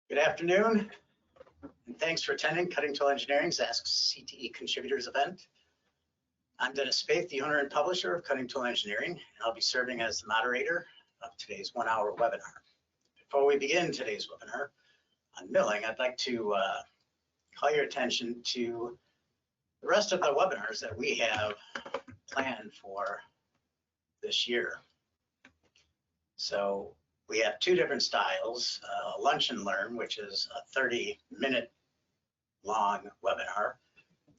Good afternoon, and thanks for attending Cutting Tool Engineering's Ask CTE Contributors event. I'm Dennis Spaeth, the owner and publisher of Cutting Tool Engineering, and I'll be serving as the moderator of today's one-hour webinar. Before we begin today's webinar on milling, I'd like to call your attention to the rest of the webinars that we have planned for this year. So we have two different styles, Lunch and Learn, which is a 30-minute long webinar,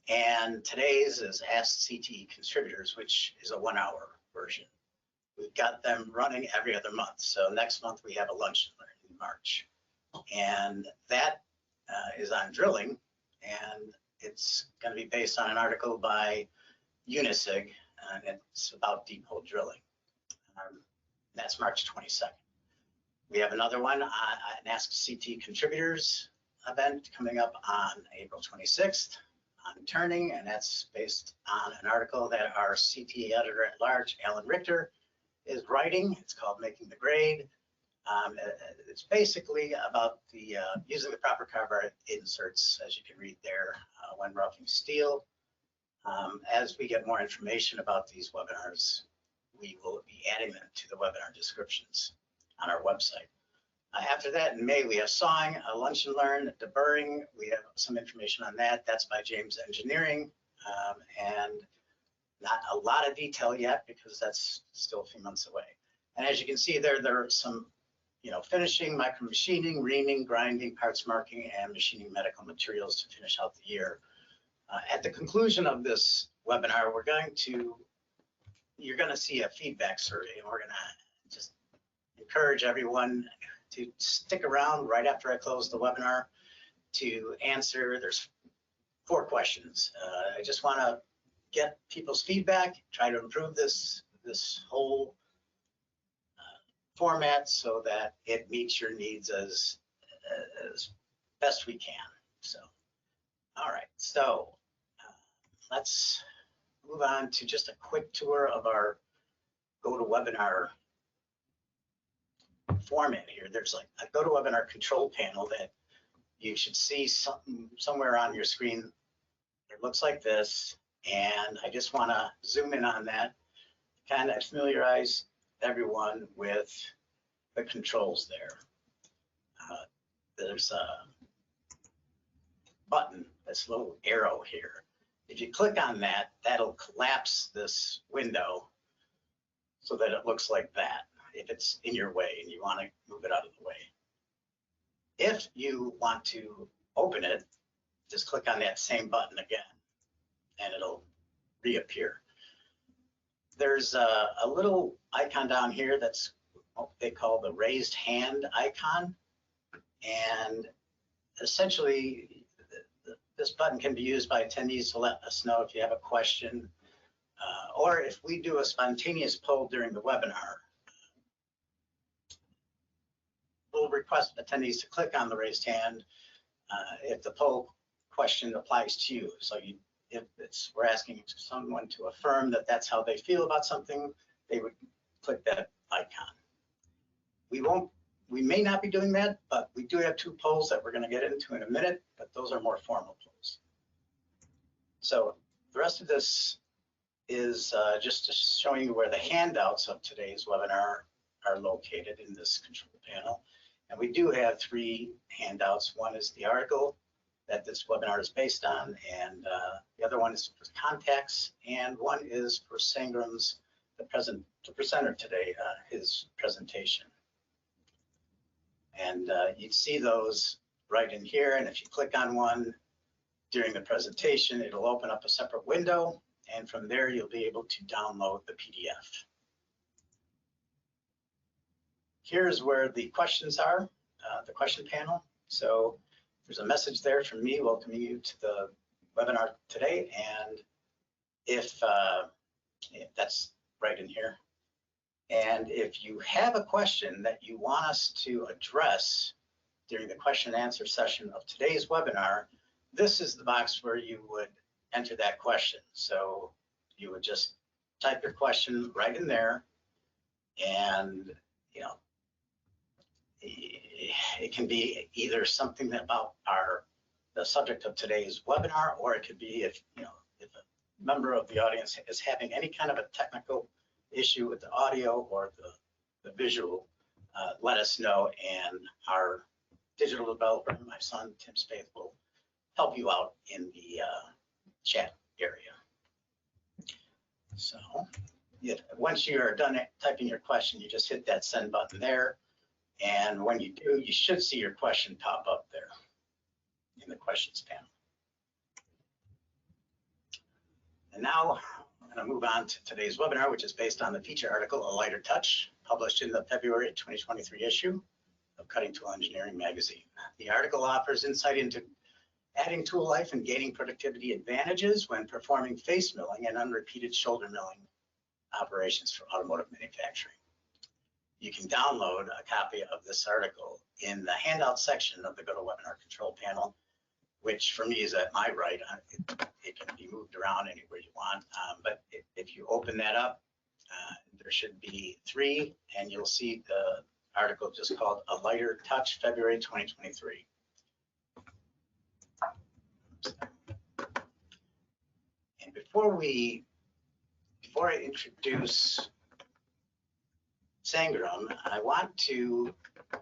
and today's is Ask CTE Contributors, which is a 1-hour version. We've got them running every other month. So next month we have a Lunch and Learn in March, and that is on drilling, and it's going to be based on an article by Unisig, and it's about deep hole drilling. That's March 22nd. We have another one, an Ask CTE Contributors event coming up on April 26th on turning, and that's based on an article that our CTE editor-at-large, Alan Richter, is writing. It's called Making the Grade. It's basically about the using the proper cover inserts, as you can read there, when roughing steel. As we get more information about these webinars, we will be adding them to the webinar descriptions on our website. After that, in May, we have sawing, a Lunch and Learn, deburring. We have some information on that. That's by James Engineering, and not a lot of detail yet because that's still a few months away. And as you can see there are some, finishing, micro machining, reaming, grinding, parts marking, and machining medical materials to finish out the year. At the conclusion of this webinar, you're going to see a feedback survey, and we're going to just encourage everyone to stick around right after I close the webinar to answer. There's 4 questions. I just want to get people's feedback, try to improve this whole format so that it meets your needs as best we can. So, all right, so let's move on to just a quick tour of our GoToWebinar format here. There's like a GoToWebinar control panel that you should see somewhere on your screen. It looks like this, and I just want to zoom in on that, kind of familiarize everyone with the controls there. There's a button, this little arrow here. If you click on that, that'll collapse this window so that it looks like that, if it's in your way and you want to move it out of the way. If you want to open it, just click on that same button again, and it'll reappear. There's a little icon down here that's what they call the raised hand icon, and essentially this button can be used by attendees to let us know if you have a question, or if we do a spontaneous poll during the webinar, we'll request attendees to click on the raised hand if the poll question applies to you. So if we're asking someone to affirm that that's how they feel about something, they would click that icon. We may not be doing that, but we do have 2 polls that we're going to get into in a minute, but those are more formal polls. So the rest of this is just showing you where the handouts of today's webinar are located in this control panel. And we do have 3 handouts. One is the article that this webinar is based on, and the other one is for contacts, and one is for Sangram's, the presenter today, his presentation. And you'd see those right in here, and if you click on one during the presentation, it'll open up a separate window, and from there you'll be able to download the PDF. Here's where the questions are, the question panel. So there's a message there from me welcoming you to the webinar today, and if that's right in here. And if you have a question that you want us to address during the question and answer session of today's webinar, this is the box where you would enter that question. So you would just type your question right in there, and it can be either something about the subject of today's webinar, or it could be if a member of the audience is having any kind of a technical issue with the audio or the visual, let us know, and our digital developer, my son Tim Spaeth, will help you out in the chat area. So once you're done typing your question, you just hit that send button there. And when you do, you should see your question pop up there in the questions panel. And now I'm going to move on to today's webinar, which is based on the feature article, A Lighter Touch, published in the February 2023 issue of Cutting Tool Engineering magazine. The article offers insight into adding tool life and gaining productivity advantages when performing face milling and unrepeated shoulder milling operations for automotive manufacturing. You can download a copy of this article in the handout section of the GoToWebinar control panel, which for me is at my right. It can be moved around anywhere you want, but if you open that up, there should be 3, and you'll see the article just called A Lighter Touch, February 2023. And before I introduce Sangram, I want to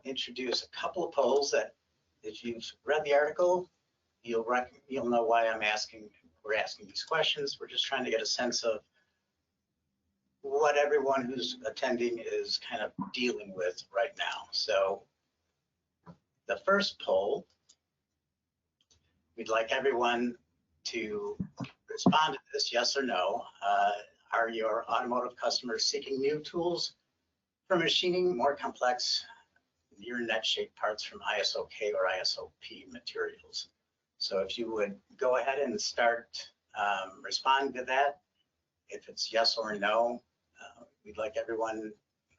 introduce a couple of polls that, if you've read the article, you'll know why we're asking these questions. We're just trying to get a sense of what everyone who's attending is kind of dealing with right now. So the first poll, we'd like everyone to respond to this, yes or no. Are your automotive customers seeking new tools for machining more complex near net shaped parts from ISO-K or ISO-P materials? So if you would go ahead and start responding to that, if it's yes or no, we'd like everyone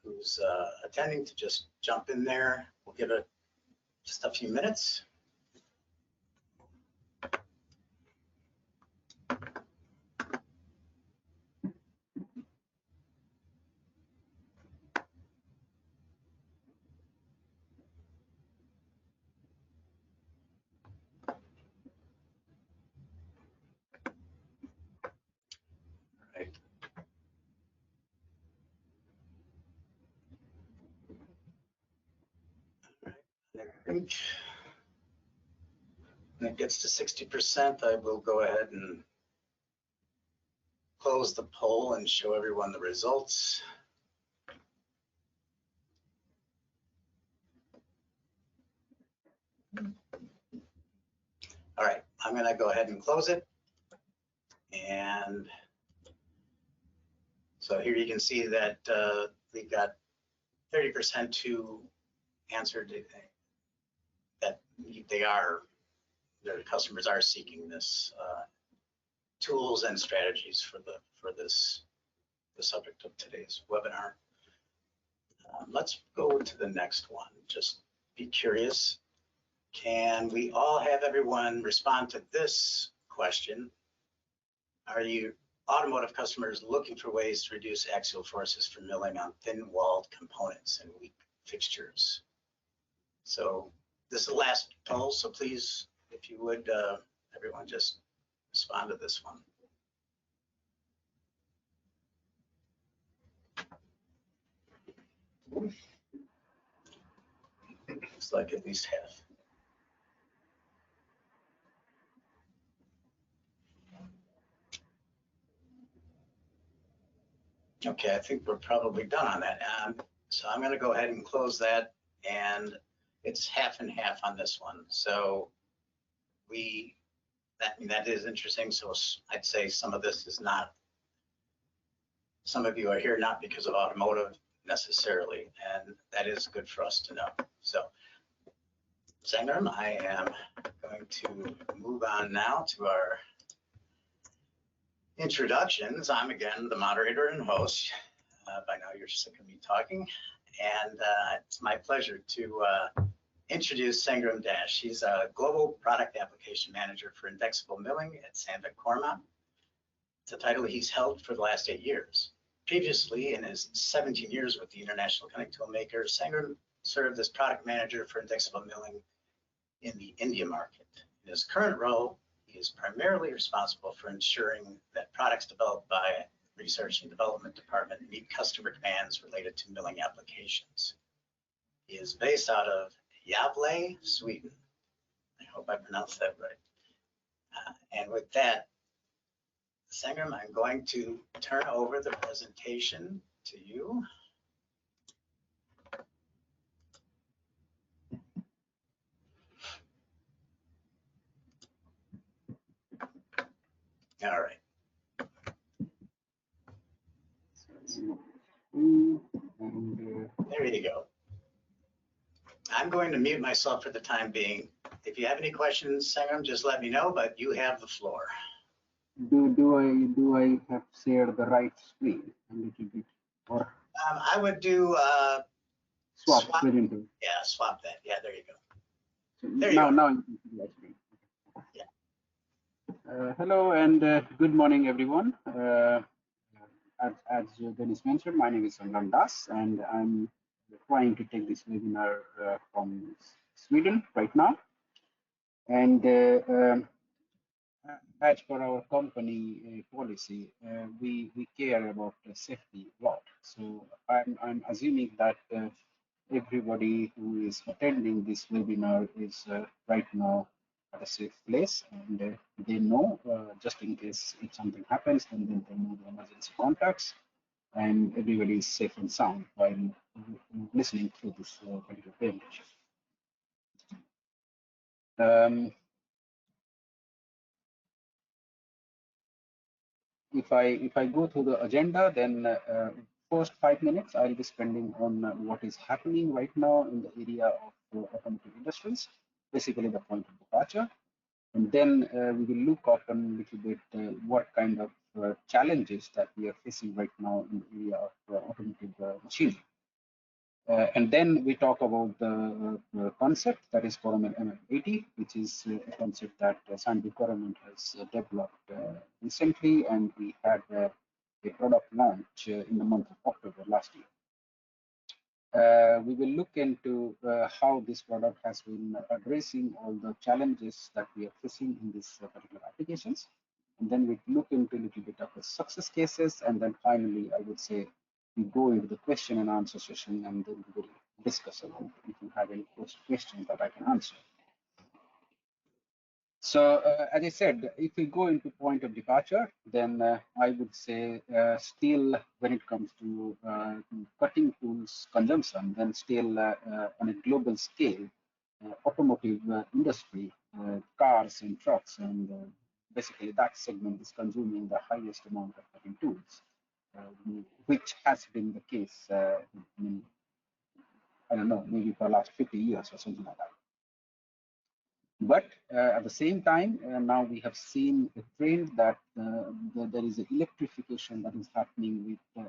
who's attending to just jump in there. We'll give it just a few minutes. I think when it gets to 60%, I will go ahead and close the poll and show everyone the results. All right, I'm going to go ahead and close it. And so here you can see that we've got 30% who answered that their customers are seeking this tools and strategies for the subject of today's webinar. Let's go to the next one. Just be curious. Can we all have everyone respond to this question? Are you automotive customers looking for ways to reduce axial forces for milling on thin-walled components and weak fixtures? So this is the last poll, so please, if you would, everyone just respond to this one. Looks like at least half. Okay, I think we're probably done on that. So I'm going to go ahead and close that, and it's half and half on this one. So that is interesting. So I'd say some of this is not. Some of you are here not because of automotive necessarily, and that is good for us to know. So Sangram, I am going to move on now to our introductions. I'm again the moderator and host. By now you're sick of me talking, and it's my pleasure to introduce Sangram Dash. He's a global product application manager for indexable milling at Sandvik Coromant. It's a title he's held for the last 8 years. Previously, in his 17 years with the international cutting tool maker, Sangram served as product manager for indexable milling in the India market. In his current role, he is primarily responsible for ensuring that products developed by Research and Development Department meet customer demands related to milling applications. He is based out of Gävle, Sweden. I hope I pronounced that right. And with that, Sangram, I'm going to turn over the presentation to you. All right. There you go. I'm going to mute myself for the time being. If you have any questions, Sangram, just let me know, but you have the floor. Do I have shared the right screen a little bit, or I would do swap screen? Yeah, swap that. Yeah, there you go. So there you go. Now you can see the screen. Yeah. Hello and good morning, everyone. As Dennis mentioned, my name is Sangram Dash, and I'm trying to take this webinar from Sweden right now. And as per our company policy, we care about safety a lot. So I'm assuming that everybody who is attending this webinar is right now at a safe place, and they know just in case if something happens, then they know the emergency contacts, and everybody is safe and sound while listening through this particular presentation. If I go through the agenda, then first 5 minutes I'll be spending on what is happening right now in the area of automotive industries, basically the point of departure. And then we will look upon a little bit what kind of challenges that we are facing right now in the area of automotive machinery. And then we talk about the concept that is Coromant MM80, which is a concept that Sandvik Coromant has developed recently, and we had a product launch in the month of October last year. We will look into how this product has been addressing all the challenges that we are facing in these particular applications. And then we look into a little bit of the success cases. And then finally, I would say we go into the question and answer session, and then we will discuss about if you have any questions that I can answer. So as I said, if we go into point of departure, then I would say still when it comes to cutting tools consumption, then still on a global scale, automotive industry, cars and trucks, and basically that segment is consuming the highest amount of cutting tools, which has been the case, I don't know, maybe for the last 50 years or something like that. But at the same time, now we have seen a trend that there is an electrification that is happening with,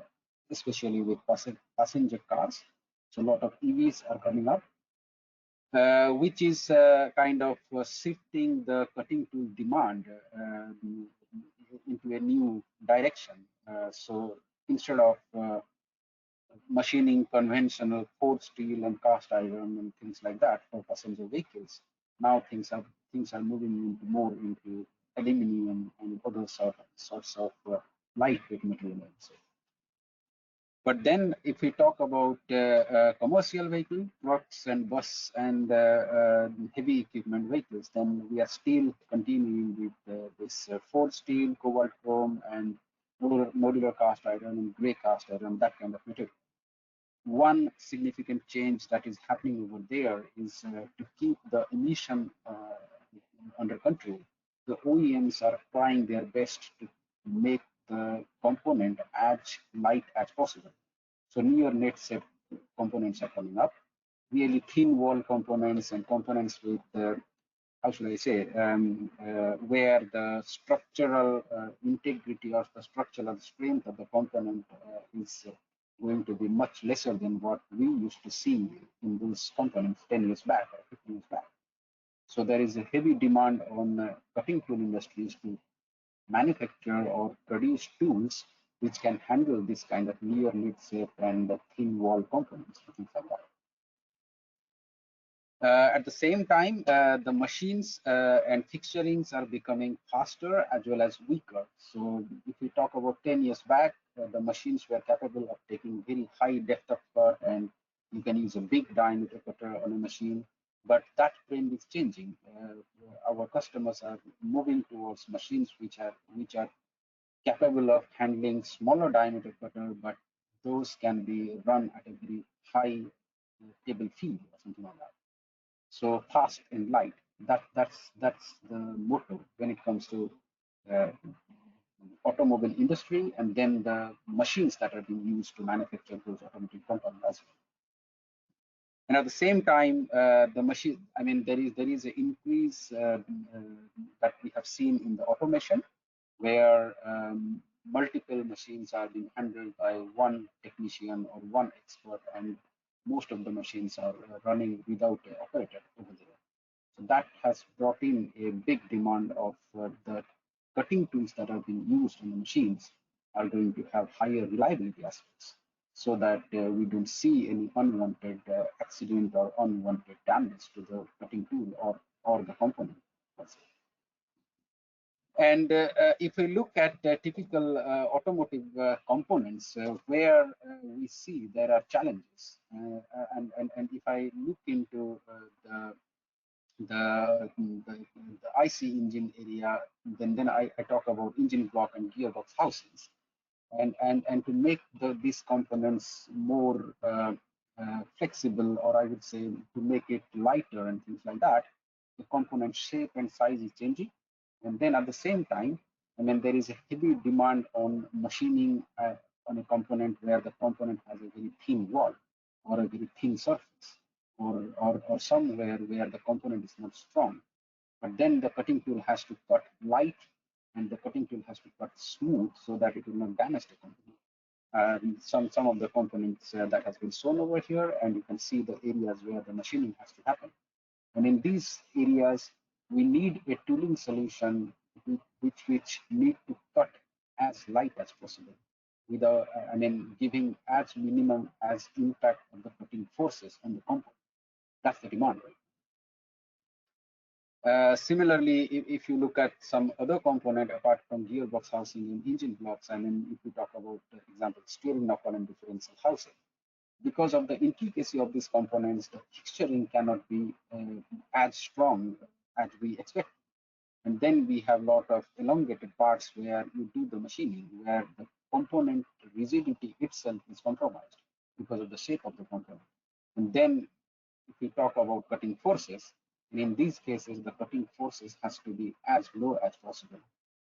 especially with passenger cars. So a lot of EVs are coming up, which is kind of shifting the cutting tool demand into a new direction. So instead of machining conventional forged steel and cast iron and things like that for passenger vehicles, now things are moving into more into aluminum and other sorts of lightweight materials. But then if we talk about commercial vehicle, trucks and bus and heavy equipment vehicles, then we are still continuing with this forged steel, cobalt chrome, and modular cast iron and gray cast iron, that kind of material. One significant change that is happening over there is to keep the emission under control. The OEMs are trying their best to make the component as light as possible. So near net shape components are coming up, really thin wall components and components with how should I say, where the structural integrity or the structural strength of the component is going to be much lesser than what we used to see in those components 10 years back or 15 years back. So there is a heavy demand on cutting tool industries to manufacture or produce tools which can handle this kind of near mid shape and thin wall components, things like that. At the same time, the machines and fixturings are becoming faster as well as weaker. So if we talk about 10 years back, the machines were capable of taking very high depth of cut, and you can use a big diameter cutter on a machine. But that trend is changing. Our customers are moving towards machines which are capable of handling smaller diameter cutter, but those can be run at a very high table feed or something like that. So fast and light. That's the motto when it comes to uh, automobile industry, and then the machines that are being used to manufacture those automotive components as well. And at the same time, the machine, I mean, there is an increase that we have seen in the automation, where multiple machines are being handled by one technician or one expert, and most of the machines are running without an operator over there. So that has brought in a big demand of the cutting tools that are being used in the machines are going to have higher reliability aspects, so that we don't see any unwanted accident or unwanted damage to the cutting tool or the component. And if we look at typical automotive components, where we see there are challenges, and if I look into the IC engine area, then I talk about engine block and gearbox housings, and to make these components more flexible, or I would say to make it lighter and things like that, the component shape and size is changing. And then at the same time, I mean, there is a heavy demand on machining on a component where the component has a very thin wall or a very thin surface, or somewhere where the component is not strong. But then the cutting tool has to cut light, and the cutting tool has to cut smooth so that it will not damage the component. Some of the components that has been shown over here, and you can see the areas where the machining has to happen. And in these areas, we need a tooling solution which need to cut as light as possible, without, I mean, giving as minimum as impact of the cutting forces on the component. That's the demand. Similarly, if you look at some other component apart from gearbox housing and engine blocks, I mean, if we talk about, for example, steering knuckle and differential housing, because of the intricacy of these components, the fixturing cannot be as strong as we expect. And then we have a lot of elongated parts where you do the machining, where the component rigidity itself is compromised because of the shape of the component. And then if we talk about cutting forces, and in these cases, the cutting forces has to be as low as possible.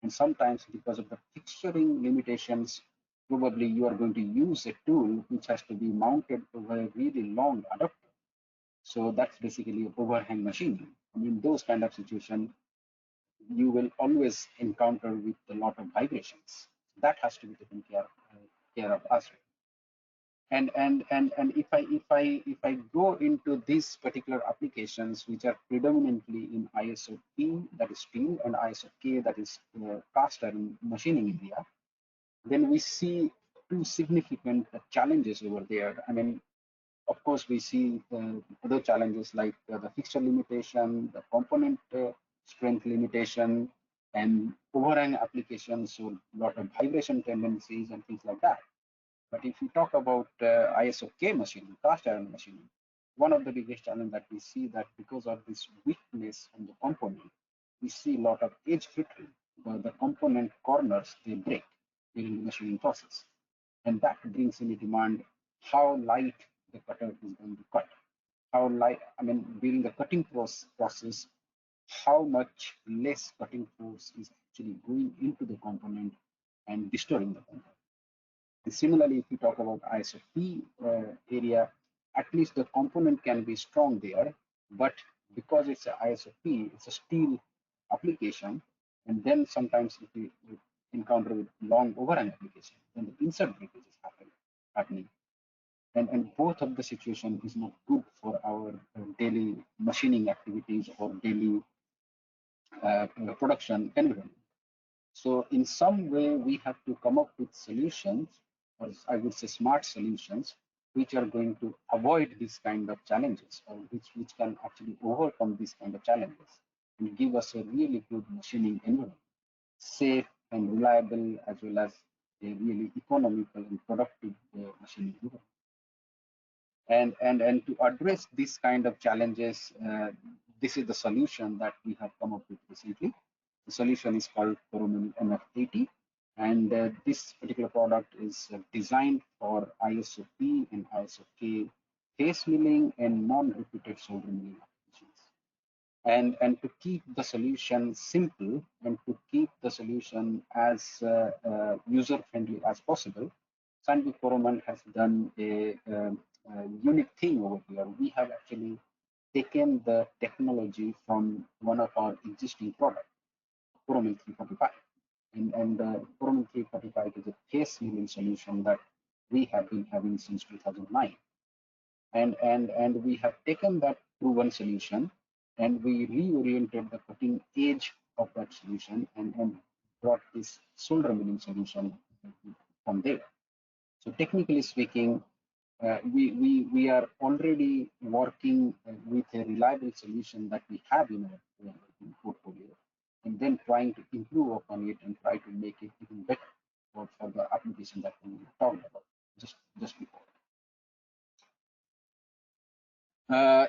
And sometimes because of the fixturing limitations, probably you are going to use a tool which has to be mounted over a really long adapter. So that's basically overhang machining. I mean, those kind of situations you will always encounter with a lot of vibrations. That has to be taken care of as well. And if I go into these particular applications, which are predominantly in ISO P, that is steel, and ISO K, that is cast iron machining area, then we see two significant challenges over there. I mean, of course, we see other challenges like the fixture limitation, the component strength limitation, and overhang applications, so a lot of vibration tendencies and things like that. But if you talk about ISO K machining, cast iron machining, one of the biggest challenges that we see that because of this weakness on the component, we see a lot of edge friction. The component corners, they break during the machining process. And that brings in a demand how light the cutter is going to cut. How light, I mean, during the cutting process, how much less cutting force is actually going into the component and destroying the component. And similarly, if you talk about ISOP area, at least the component can be strong there, but because it's an ISOP, it's a steel application, and then sometimes if we encounter with long overhang application, then the insert breakage is happening. And both of the situation is not good for our daily machining activities or daily production environment. So in some way, we have to come up with solutions, or I would say smart solutions, which are going to avoid these kind of challenges, or which can actually overcome these kind of challenges and give us a really good machining environment, safe and reliable, as well as a really economical and productive machining environment. And to address this kind of challenges, this is the solution that we have come up with recently. The solution is called Coromant MF80, and this particular product is designed for ISO P and ISO K face milling and non-repeated solder milling applications. And to keep the solution simple and to keep the solution as user-friendly as possible, Sandvik Coromant has done a unique thing over here. We have actually taken the technology from one of our existing products, Coromant 345. And Coromant 345 is a face milling solution that we have been having since 2009. And we have taken that proven solution and we reoriented the cutting edge of that solution and brought this solder milling solution from there. So technically speaking, we are already working with a reliable solution that we have in our portfolio, and then trying to improve upon it and try to make it even better for the application that we talked about just before.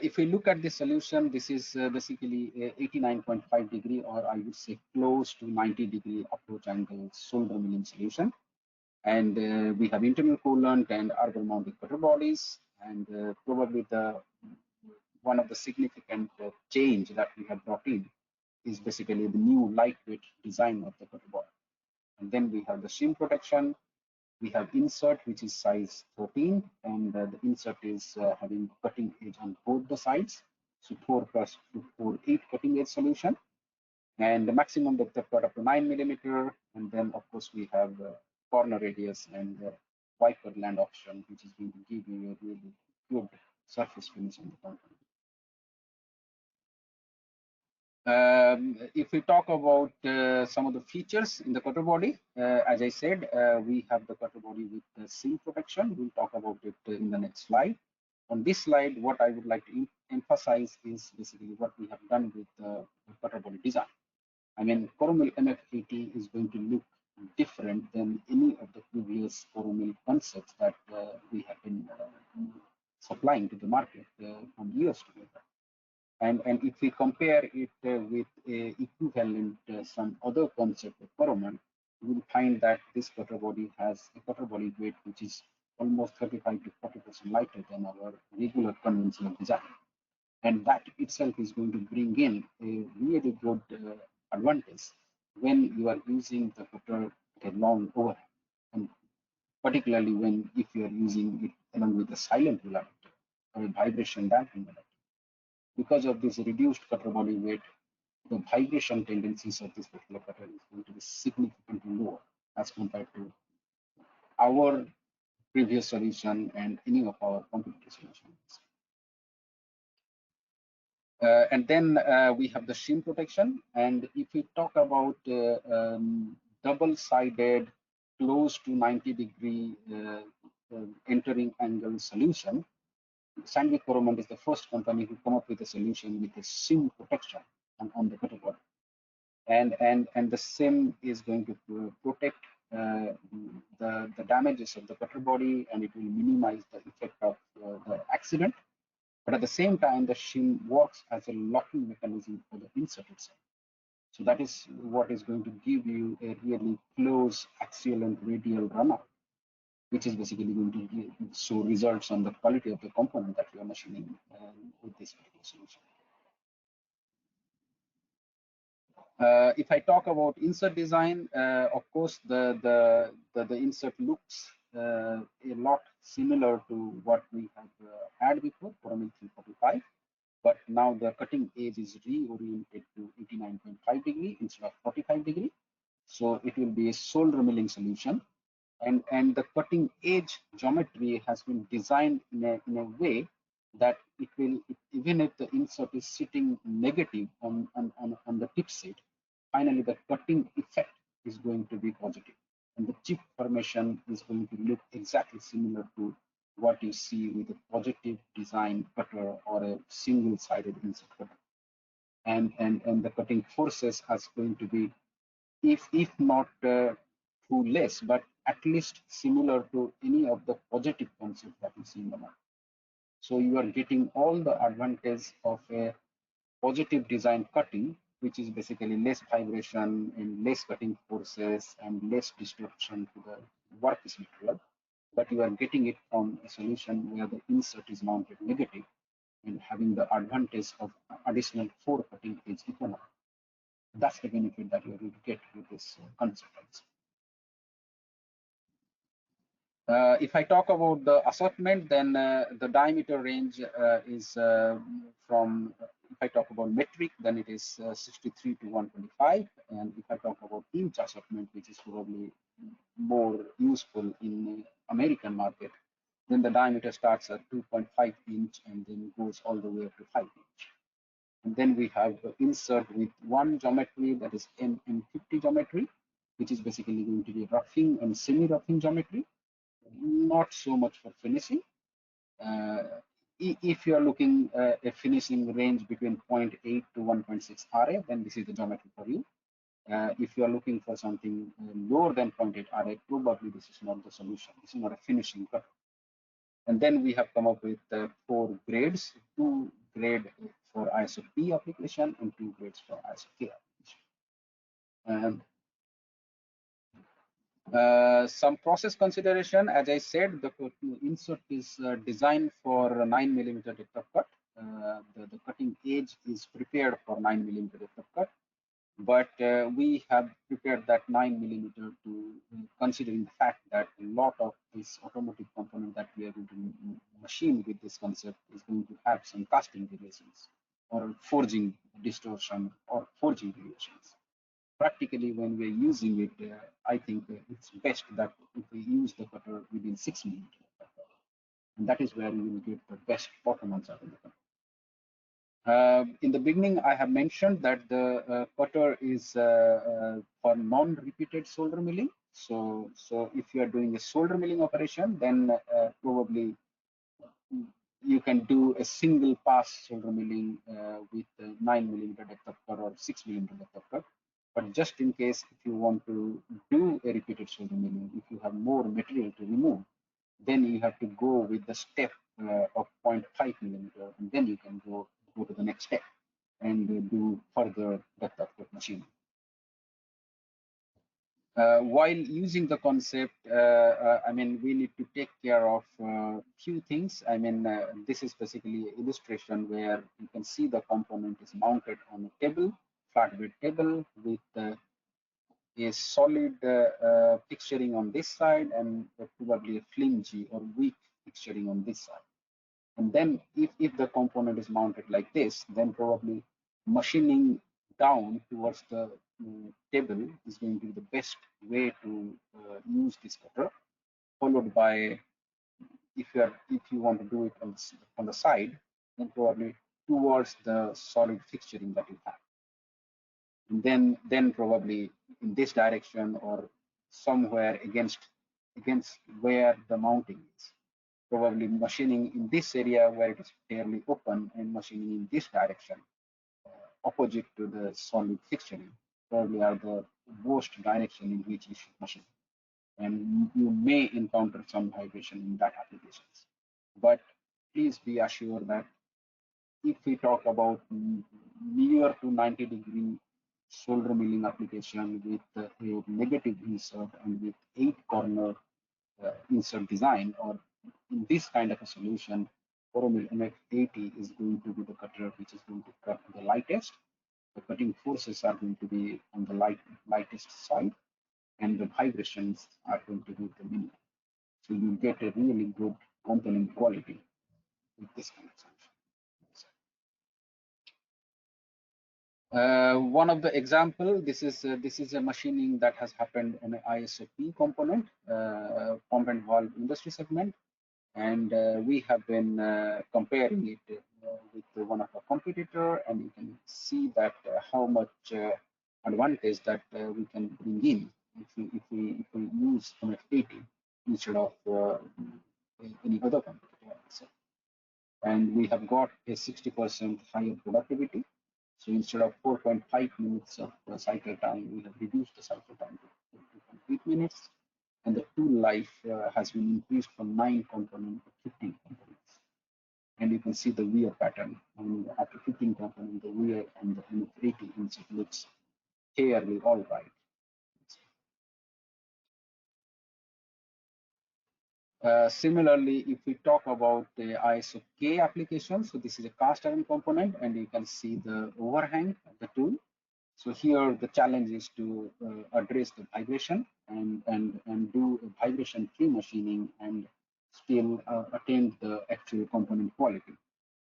If we look at the solution, this is basically a 89.5 degree, or I would say close to 90-degree approach angle solder milling solution. And we have internal coolant and arbor mounted cutter bodies, and probably one of the significant change that we have brought in is basically the new lightweight design of the cutter body. And then we have the shim protection. We have insert, which is size 14, and the insert is having cutting edge on both the sides. So 4 plus 4, 8 cutting edge solution, and the maximum depth of cut up to 9 millimeter. And then of course we have corner radius and wiper land option, which is going to give you a really good surface finish on the component. If we talk about some of the features in the cutter body, as I said, we have the cutter body with the seam protection. We'll talk about it in the next slide. On this slide, what I would like to emphasize is basically what we have done with the cutter body design. I mean, Coromant MF80 is going to look different than any of the previous Coromant concepts that we have been supplying to the market from years together. And if we compare it with equivalent some other concept of Coromant, we will find that this cutter body has a cutter body weight which is almost 35 to 40% lighter than our regular conventional design. And that itself is going to bring in a really good advantage when you are using the cutter at a long overhand, and particularly when if you are using it along with a silent wheel adapter or a vibration damping adapter. Because of this reduced cutter body weight, the vibration tendencies of this particular cutter is going to be significantly lower as compared to our previous solution and any of our competitor solutions. And then we have the shim protection. And if we talk about double-sided, close to 90-degree entering angle solution, Sandvik Coromant is the first company who come up with a solution with a shim protection on the cutter body. And the shim is going to protect the damages of the cutter body, and it will minimize the effect of the accident. But at the same time, the shim works as a locking mechanism for the insert itself. So that is what is going to give you a really close axial and radial runout, which is basically going to show results on the quality of the component that you are machining with this particular solution. If I talk about insert design, of course, the insert looks a lot similar to what we have had before, Coromant 345, but now the cutting edge is reoriented to 89.5 degree instead of 45 degree. So it will be a solder milling solution. And the cutting edge geometry has been designed in a way that it will, even if the insert is sitting negative on the tip seat, finally the cutting effect is going to be positive. And the chip formation is going to look exactly similar to what you see with a positive design cutter or a single-sided insert cutter. And the cutting forces are going to be, if not too less, but at least similar to any of the positive concepts that you see in the market. So you are getting all the advantage of a positive design cutting, which is basically less vibration and less cutting forces and less disruption to the workpiece material. But you are getting it from a solution where the insert is mounted negative and having the advantage of additional 4 cutting edge economy. That's the benefit that you will get with this concept. If I talk about the assortment, then the diameter range is from, if I talk about metric, then it is 63 to 125. And if I talk about inch assortment, which is probably more useful in American market, then the diameter starts at 2.5 inch and then goes all the way up to 5 inch. And then we have insert with one geometry, that is M50 geometry, which is basically going to be roughing and semi-roughing geometry, not so much for finishing. If you are looking a finishing range between 0.8 to 1.6 RA, then this is the geometry for you. If you are looking for something lower than 0.8 RA, probably this is not the solution. This is not a finishing cut. And then we have come up with 4 grades, 2 grade for ISO P application and 2 grades for ISO K application. Some process consideration, as I said, the insert is designed for 9 millimeter depth of cut. The cutting edge is prepared for 9 millimeter depth of cut, but we have prepared that 9 millimeter to considering the fact that a lot of this automotive component that we are going to machine with this concept is going to have some casting variations or forging distortion or forging variations. Practically, when we're using it, I think it's best that if we use the cutter within 6 millimeters, and that is where you will get the best performance out of the cutter. In the beginning, I have mentioned that the cutter is for non-repeated solder milling. So if you are doing a solder milling operation, then probably you can do a single pass solder milling with 9 millimeter depth of cut or 6 millimeter depth of cut. But just in case, if you want to do a repeated solder milling, if you have more material to remove, then you have to go with the step of 0.5 millimeter, and then you can go to the next step and do further depth of cut machining. While using the concept, I mean, we need to take care of few things. I mean, this is basically an illustration where you can see the component is mounted on a table, flatbed table with a solid fixturing on this side and probably a flimsy or weak fixturing on this side. And then if the component is mounted like this, then probably machining down towards the table is going to be the best way to use this cutter, followed by if you want to do it on the side, then probably towards the solid fixturing that you have. And then probably in this direction or somewhere against where the mounting is. Probably machining in this area where it is fairly open and machining in this direction, opposite to the solid fixturing, probably are the worst direction in which you should machine. And you may encounter some vibration in that applications. But please be assured that if we talk about near to 90-degree solder milling application with a negative insert and with 8-corner insert design, or in this kind of a solution, Coromant MF80 is going to be the cutter which is going to cut the lightest. The cutting forces are going to be on the lightest side, and the vibrations are going to be the minimum. So you get a really good component quality with this kind of solution. One of the example, this is a machining that has happened on an ISOP component, component valve industry segment, and we have been comparing it with one of our competitor, and you can see that how much advantage that we can bring in if we use MF80 instead of any other competitor, I would say. And we have got a 60% higher productivity. So instead of 4.5 minutes of cycle time, we have reduced the cycle time to 2.8 minutes. And the tool life has been increased from 9 components to 15 components. And you can see the wear pattern. And after 15 components, the wear and the 80 inch, it looks fairly all right. Similarly, if we talk about the ISO K application, so this is a cast iron component, and you can see the overhang of the tool. So here the challenge is to address the vibration and do a vibration-free machining and still attain the actual component quality.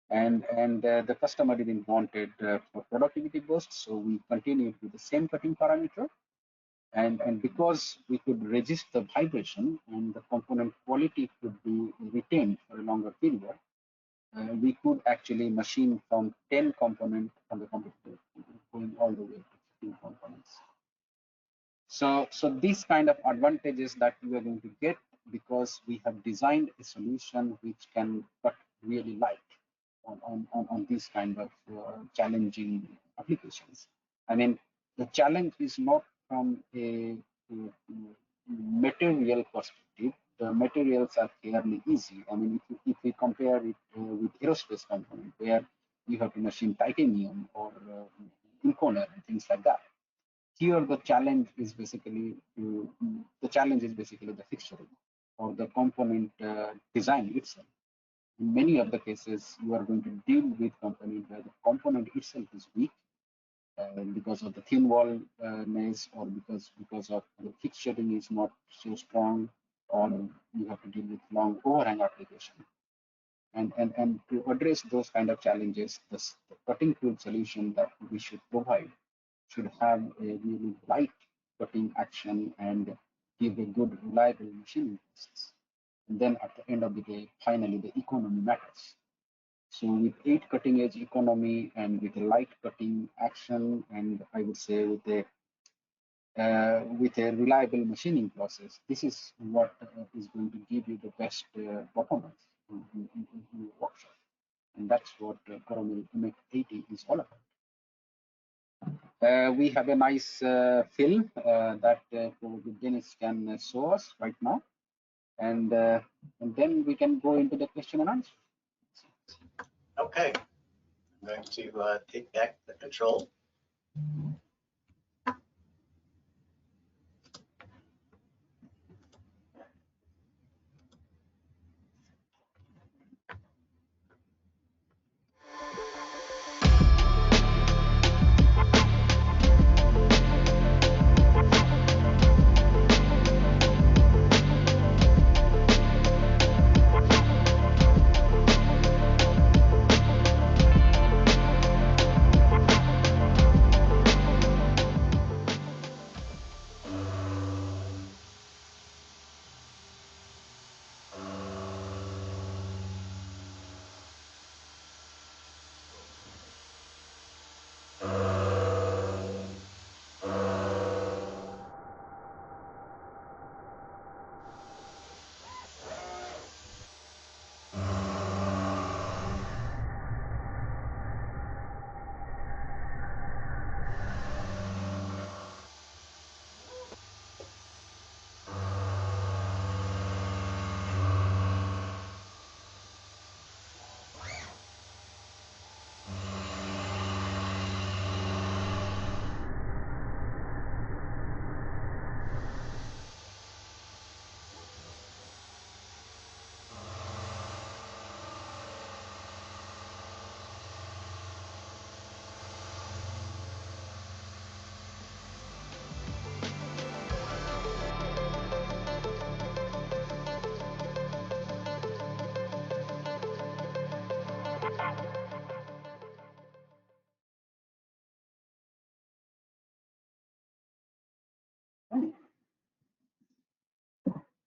And the customer didn't want it for productivity boost, so we continued with the same cutting parameter. And because we could resist the vibration and the component quality could be retained for a longer period, we could actually machine from 10 components on the competitor, going all the way to 15 components. So these kind of advantages that we are going to get because we have designed a solution which can cut really light on these kind of challenging applications. I mean, the challenge is not from a material perspective. The materials are fairly easy. I mean, if we compare it with aerospace component, where you have to machine titanium or inconel and things like that. Here, the challenge is basically the fixturing or the component design itself. In many of the cases, you are going to deal with component where the component itself is weak because of the thin wallness or because of the fixturing is not so strong, or you have to deal with long overhang application. And to address those kind of challenges, the cutting tool solution that we should provide should have a really light cutting action and give a good, reliable machining process. And then at the end of the day, finally, the economy matters. So with 8 cutting edge economy and with a light cutting action, and I would say with a reliable machining process, this is what is going to give you the best performance in your workshop. And that's what Coromant MX80 is all about. We have a nice film that probably Dennis can show us right now. And then we can go into the question and answer. Okay, I'm going to take back the control.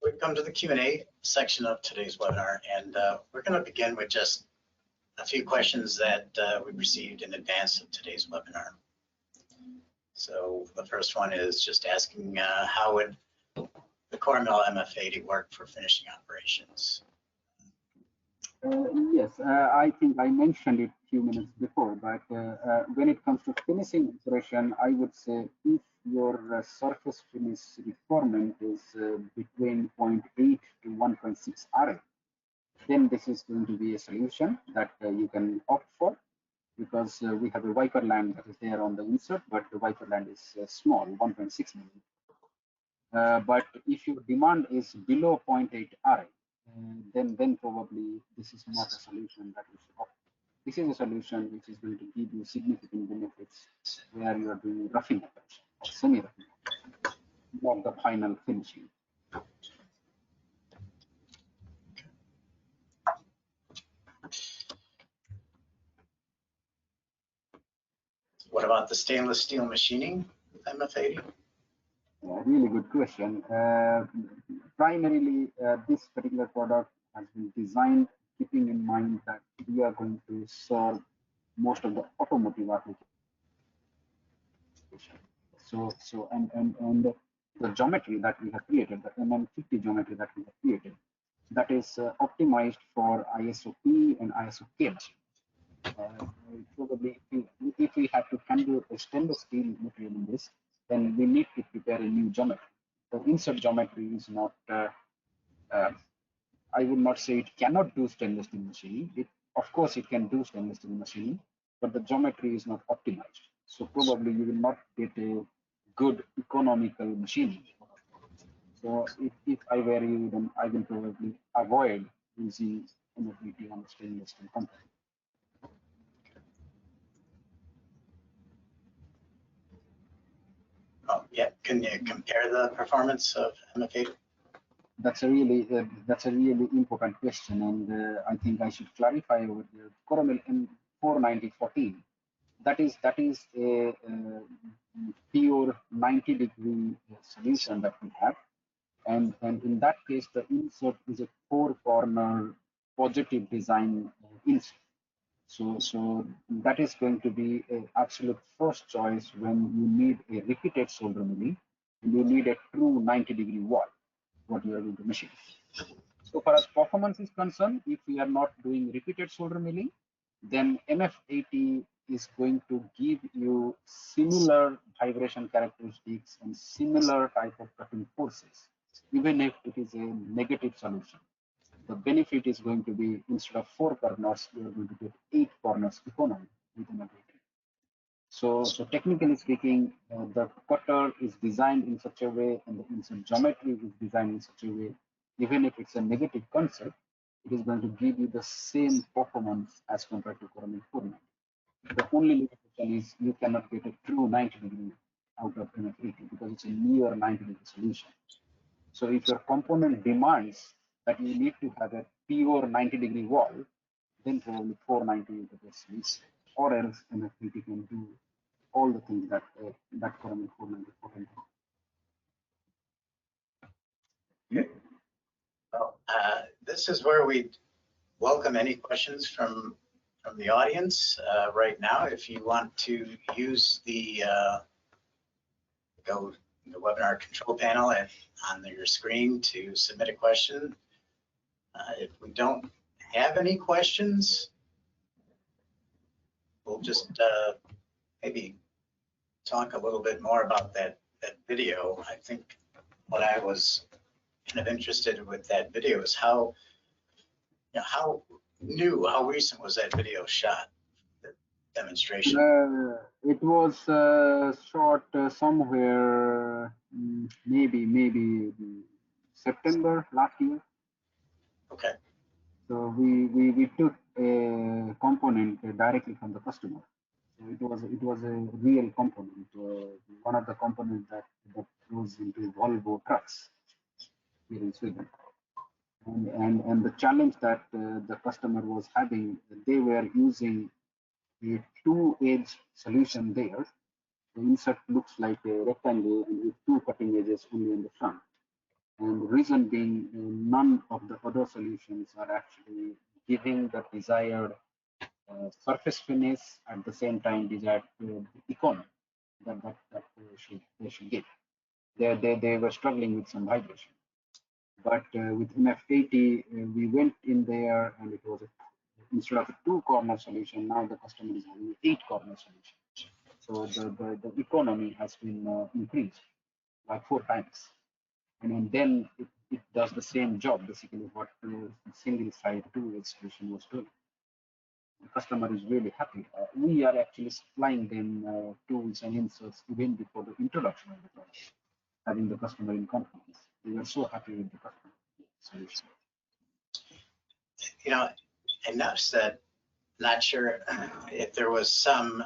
We've come to the Q&A section of today's webinar, and we're going to begin with just a few questions that we received in advance of today's webinar. So the first one is just asking how would the Coromant MF80 work for finishing operations? Yes, I think I mentioned it a few minutes before, but when it comes to finishing operation, I would say if your surface finish requirement is between zero point 0.8 to 1.6 RA, then this is going to be a solution that you can opt for, because we have a wiper land that is there on the insert, but the wiper land is small, 1.6 millimeter. But if your demand is below zero point 0.8 RA, then probably this is not a solution that you should opt. This is a solution which is going to give you significant benefits where you are doing roughing effects or semi-roughing, not the final finishing. What about the stainless steel machining with MF80? Really good question. Primarily, this particular product has been designed keeping in mind that we are going to serve most of the automotive applications. And the geometry that we have created, the MM50 geometry that we have created, that is optimized for ISO-P and ISO-K. Probably if we have to handle a stainless steel material in this, then we need to prepare a new geometry. The insert geometry is not, I would not say it cannot do stainless steel machining. Of course, it can do stainless steel machining, but the geometry is not optimized. So probably you will not get a good economical machining. So if I were you, then I will probably avoid using MFBT on stainless steel component. Oh, yeah. Can you compare the performance of MF80? That's a really important question, and I think I should clarify over here. Coromant M49014, that is a pure 90-degree solution that we have, and in that case the insert is a four-corner positive design insert. So that is going to be an absolute first choice when you need a repeated solder milling and you need a true 90-degree wall, what you are going to machine. So far as performance is concerned, if we are not doing repeated solder milling, then MF80 is going to give you similar vibration characteristics and similar type of cutting forces, even if it is a negative solution. The benefit is going to be, instead of 4 corners, you are going to get 8 corners economy with MF80. So technically speaking, the cutter is designed in such a way, and the insert geometry is designed in such a way, even if it's a negative concept, it is going to give you the same performance as compared to Coromant 490. The only limitation is you cannot get a true 90-degree out of MF80 because it's a near 90-degree solution. So if your component demands that you need to have a pure 90-degree wall, then probably 490 is the best solution, or else MF80 can do all the things that that Coromant 490 can do. Well, this is where we welcome any questions from the audience right now. If you want to use the webinar control panel on your screen to submit a question. If we don't have any questions, we'll just maybe talk a little bit more about that video. I think what I was kind of interested with that video is how how recent was that video shot, the demonstration? It was shot somewhere maybe September last year. Okay. So we took a component directly from the customer. So it was a real component, one of the components that goes into Volvo trucks here in Sweden. And the challenge that the customer was having, they were using a two-edge solution there. The insert looks like a rectangle and with two cutting edges only in the front. And the reason being, none of the other solutions are actually giving the desired surface finish at the same time desired economy that they should give. They were struggling with some vibration. But with MF80, we went in there and it was instead of a 2-corner solution, now the customer is having an 8-corner solution. So the economy has been increased by 4 times. And then it does the same job, basically what single side two-way solution was doing. The customer is really happy. We are actually supplying them tools and inserts even before the introduction of the product, having the customer in confidence. We are so happy with the customer solution. You know, I noticed that, not sure if there was some,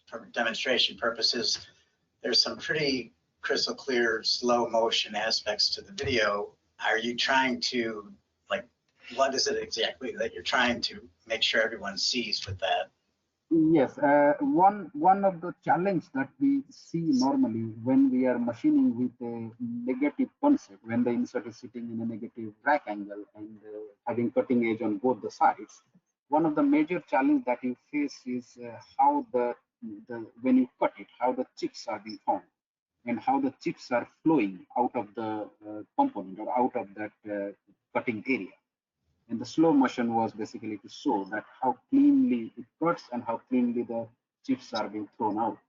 for demonstration purposes, there's some pretty crystal clear slow motion aspects to the video. Are you trying to, like, what is it exactly that you're trying to make sure everyone sees with that? Yes, one of the challenge that we see normally when we are machining with a negative concept, when the insert is sitting in a negative rack angle and having cutting edge on both the sides, one of the major challenge that you face is how the when you cut it, how the chips are being formed and how the chips are flowing out of the component or out of that cutting area. And the slow motion was basically to show that how cleanly it cuts and how cleanly the chips are being thrown out.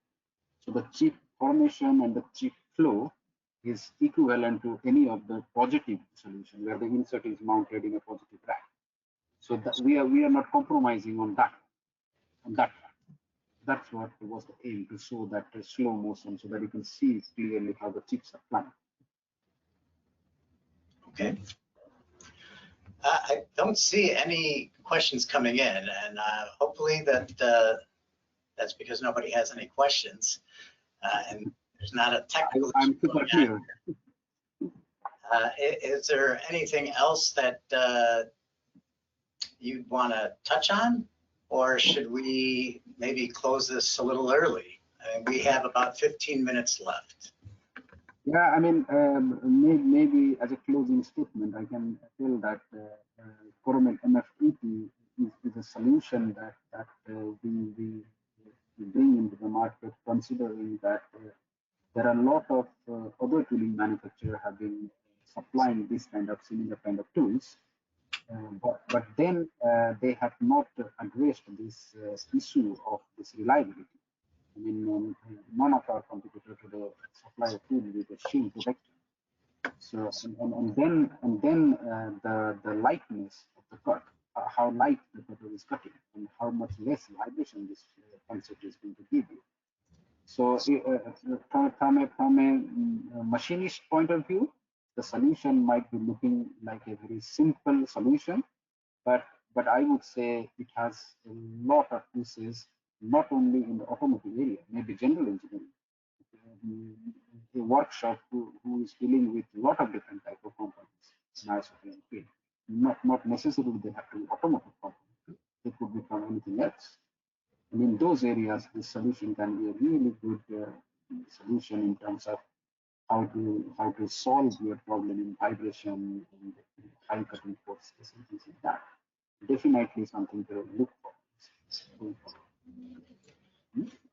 So the chip formation and the chip flow is equivalent to any of the positive solution where the insert is mounted in a positive rack. So that we are not compromising on that. That's what was the aim, to show that slow motion so that you can see clearly how the chips are flying. Okay. I don't see any questions coming in, and hopefully that's because nobody has any questions, and there's not a technical. I'm super clear. Is there anything else that you'd want to touch on, or should we maybe close this a little early? We have about 15 minutes left. Yeah, I mean, maybe as a closing statement, I can tell that Coromant MF80 is a solution that we bring into the market, considering that there are a lot of other tooling manufacturers have been supplying this kind of similar kind of tools, but then they have not addressed this issue of this reliability. I mean, none of our competitors today supply a tool with a shield protection. So, and then the lightness of the cut, how light the cutter is cutting, and how much less vibration this concept is going to give you. So, from a machinist point of view, the solution might be looking like a very simple solution, but I would say it has a lot of uses, not only in the automotive area, maybe general engineering. A workshop who is dealing with a lot of different type of components in isothermal field. Not necessarily they have to be automotive components. It could be from anything else. And in those areas, this solution can be a really good solution in terms of how to solve your problem in vibration and high cutting forces and things like that. Definitely something to look for.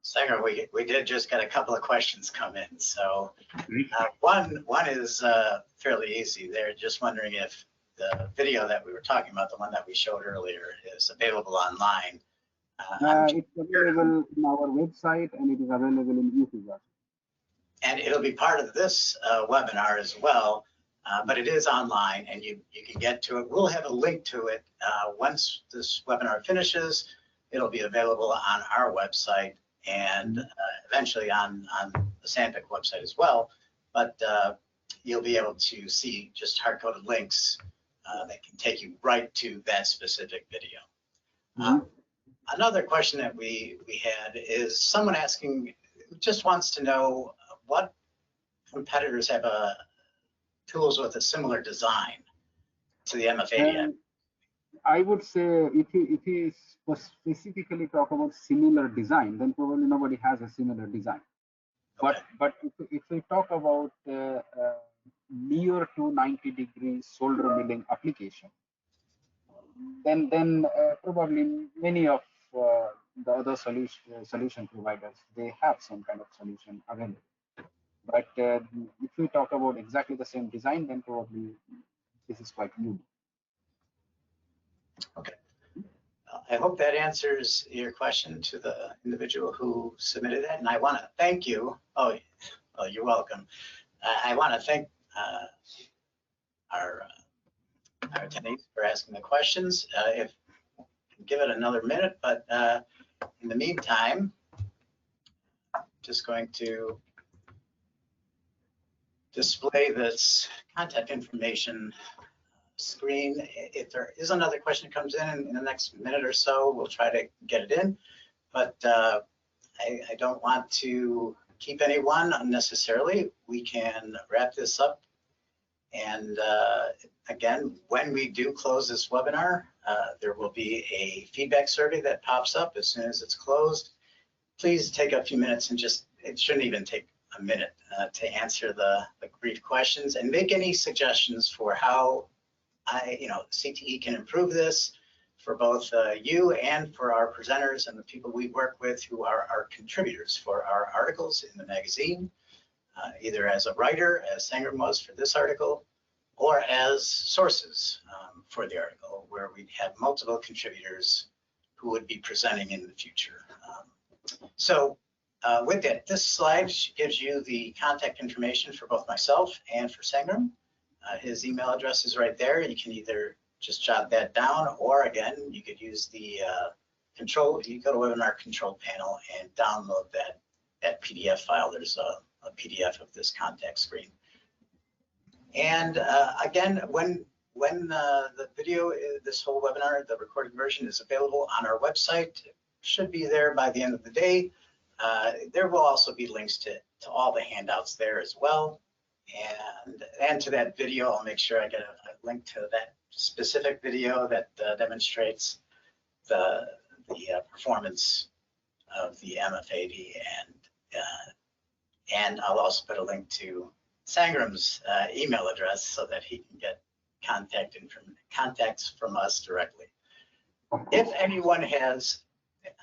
Sangram, we did just get a couple of questions come in. So one is fairly easy. They're just wondering if the video that we were talking about, the one that we showed earlier, is available online. It's available on our website and it is available in YouTube. And it'll be part of this webinar as well, but it is online and you can get to it. We'll have a link to it. Once this webinar finishes, it'll be available on our website and eventually on the Sandvik website as well. But you'll be able to see just hard-coded links that can take you right to that specific video. Another question that we had is someone asking, just wants to know what competitors have tools with a similar design to the MF80. I would say if you specifically talk about similar design, then probably nobody has a similar design. Okay. But if we talk about near to 90-degree solder milling application, then probably many of the other solution providers, they have some kind of solution available. But if we talk about exactly the same design, then probably this is quite new. Okay. I hope that answers your question to the individual who submitted that, and I want to thank you. Oh, you're welcome. I want to thank our attendees for asking the questions. If give it another minute, but in the meantime, just going to display this contact information screen. If there is another question that comes in the next minute or so, we'll try to get it in. But I don't want to keep anyone unnecessarily. We can wrap this up. And again, when we do close this webinar, there will be a feedback survey that pops up as soon as it's closed. Please take a few minutes and just, it shouldn't even take a minute to answer the brief questions and make any suggestions for how CTE can improve this for both you and for our presenters and the people we work with who are our contributors for our articles in the magazine, either as a writer, as Sangram was for this article, or as sources for the article, where we have multiple contributors who would be presenting in the future. So with that, this slide gives you the contact information for both myself and for Sangram. His email address is right there. You can either just jot that down, or again, you could use the control. You go to Webinar Control Panel and download that PDF file. There's a PDF of this contact screen. And again, when the video, this whole webinar, the recorded version is available on our website, should be there by the end of the day. There will also be links to all the handouts there as well. And to that video, I'll make sure I get a link to that specific video that demonstrates the performance of the MF80, and I'll also put a link to Sangram's email address so that he can get contacts from us directly. If anyone has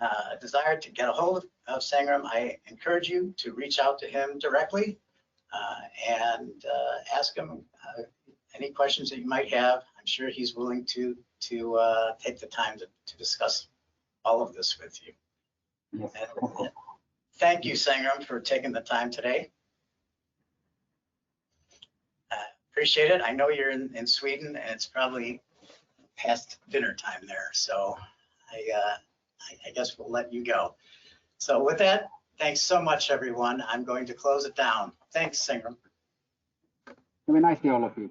a desire to get a hold of Sangram, I encourage you to reach out to him directly and ask him any questions that you might have. I'm sure he's willing to take the time to discuss all of this with you. Yes. Thank you, Sangram, for taking the time today. Appreciate it. I know you're in Sweden, and it's probably past dinner time there, so I guess we'll let you go. So with that, thanks so much, everyone. I'm going to close it down. Thanks, Sangram. Have a nice day, all of you.